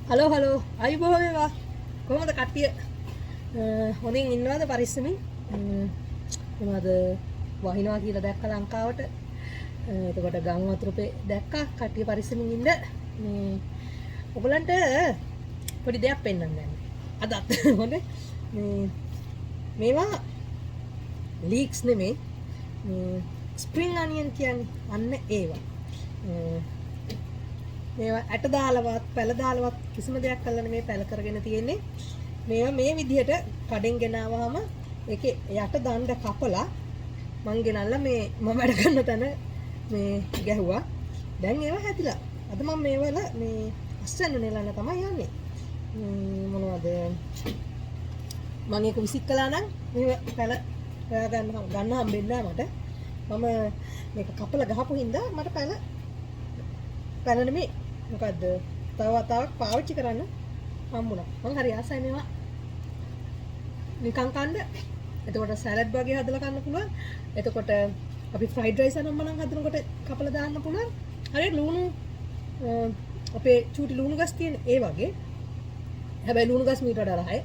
Hello hello අයුබෝවන් වේවා කොහොමද කට්ටිය හොඳින් ඉන්නවද පරිස්සමින් මොනවද වහිනවා කියලා දැක්ක ලංකාවට එතකොට ගම් වතුරේ දැක්කා කට්ටිය පරිස්සමින් ඉන්න මේ ඔයගලන්ට පොඩි දෙයක් පෙන්නන්න යන්නේ අදත් හොඳ මේවා ලීක්ස් නෙමෙයි මේ ස්ප්‍රින්ග් අනියන් කියන්නේ අන්න ඒවා මේවා ඇට දාලවත් පැල දාලවත් කිසිම දෙයක් කරලා නෙමෙයි පැල කරගෙන තියෙන්නේ මේවා මේ විදිහට කඩෙන් ගෙනාවහම ඒකේ යට දණ්ඩ කපලා මං ගෙනල්ලා මේ මම වැඩ කරන තැන මේ ගැහුවා දැන් ඒවා හැදිලා අද මම මේවල මේ අස්සන්න නෙලන්න තමයි යන්නේ මොනවද මම ඒක විසික් කළා නම් මේ පැල ගන්න හම්බෙන්නේ මට මම මේක කපලා ගහපු හින්දා මට පැල නෙමෙයි මොකද්ද තව වතාවක් පාවිච්චි කරන්න හම්බුණා මං හරි ආසයි මේවා නිකන් කන්න එතකොට සලාඩ් වගේ හදලා කන්න පුළුවන් එතකොට අපි ෆ්‍රයිඩ් රයිස් අනම්ම නම් හදනකොට කපලා දාන්න පුළුවන් හරියට ලුණු අපේ චූටි ලුණු ගස් තියෙන ඒ වගේ හැබැයි ලුණු ගස් මීට වඩා රහයි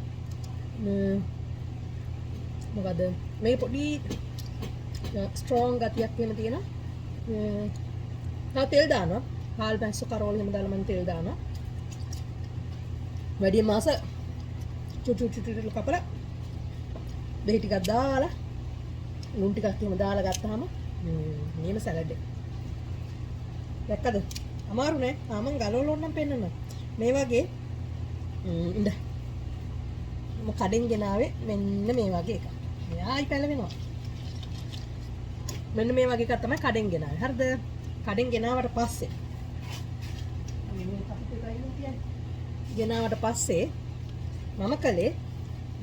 මොකද මේ පොඩි ස්ට්‍රෝං ගතියක් එහෙම තියෙනවා තව තෙල් දානවා හාල් පැස්සු කරෝල එහෙම දාලා මම තෙල් දානවා වැඩි මාස චුටු කපලා දෙහි ටිකක් දාලා ලුණු ටිකක් එහෙම දාලා ගත්තාම නියම සලාඩ් එක දැක්කද අමාරු නෑ මම ගලවල ඕනම් පෙන්නන්න මේ වගේ ඉඳ මම කඩෙන් ගෙනාවේ මෙන්න මේ වගේ එකක් මෙයායි පැලවෙනවා මෙන්න මේ වගේ එකක් තමයි කඩෙන් ගෙනාවේ හරිද කඩෙන් ගෙනාවට පස්සේ ගෙනාවට පස්සේ මම කලේ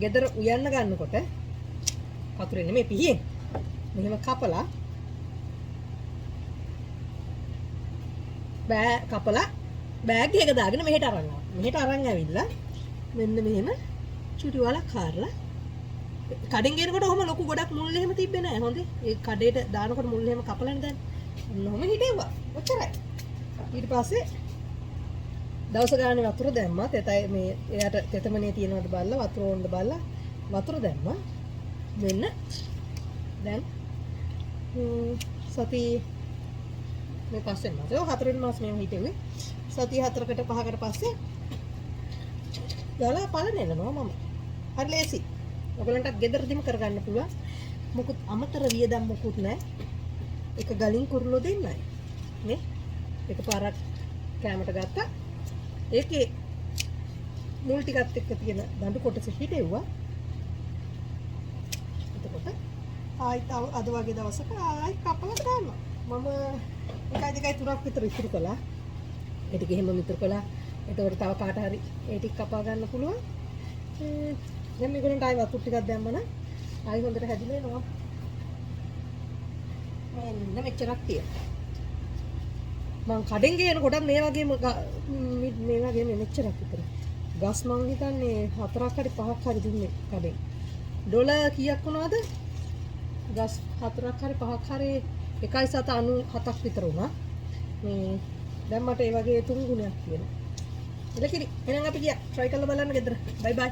ගෙදර උයන්න ගන්නකොට වතුරේ නෙමෙයි පිහියෙන් මෙහෙම කපලා බෑග් එක දාගෙන මෙහෙට අරන් ආවා. මෙහෙට අරන් ඇවිල්ලා මෙන්න මෙහෙම චුටි වලක් කාරලා කඩෙන් ගේනකොට ඔහම ලොකු ගොඩක් මුල් එහෙම තිබ්බේ නෑ හොඳේ. ඒ කඩේට දානකොට මුල් එහෙම කපලානේ දැන්. ඔන්නෝම හිටෙව්වා. ඔච්චරයි. ඊට පස්සේ දවස ගානේ වතුර දැම්මා. තෙතයි මේ එයාට තෙතමනේ තියනවට බලලා වතුර ඕන්න බලලා වතුර දැම්මා. මෙන්න දැන් සති මේ පස්සේ මාසේ හතරෙන් මාස මේ හිටෙන්නේ. සති 4කට 5කට පස්සේ දාලා පලන එනවා මම. හරි ලේසි. ඔයගලන්ටත් ගෙදරදීම කරගන්න පුළුවන්. මොකුත් අමතර වියදම් මොකුත් නැහැ. එක ගලින් කුරුල්ලෝ දෙන්නයි. නේ? එකපාරක් කැමරට ගත්තා. ඒකේ මුල් ටිකත් එක්ක තියෙන දඬු කොටස හිටෙව්වා. එතකොට ආයිත් අද වගේ දවසක ආයි කපලා දානවා. මම 1-2-3ක් විතර ඉතුරු කළා. ඒ ටික එහෙම ඉතුරු කළා. එතකොට තව කාට හරි ඒ ටික කපා ගන්න පුළුවන්. දැන් මේගොල්ලන්ට ආයි වතුර ටිකක් දැම්මම ආයි හොඳට හැදිලා එනවා. මෙන්න මෙච්චරක් තියෙනවා. මං කඩෙන් ගේනකොට මේ වගේම මෙච්චරක් විතර. ගස් මං හිතන්නේ 4ක් හරි 5ක් හරි දුන්නේ කඩෙන්. ඩොලර් කීයක් වුණාද? ගස් 4ක් හරි 5ක් හරි 1.97ක් විතර වුණා. මේ දැන් මට ඒ වගේ 3 ගුණයක් තියෙනවා. එලකිරි එහෙනම් අපි ගියා try කරලා බලන්න ගෙදර. bye bye.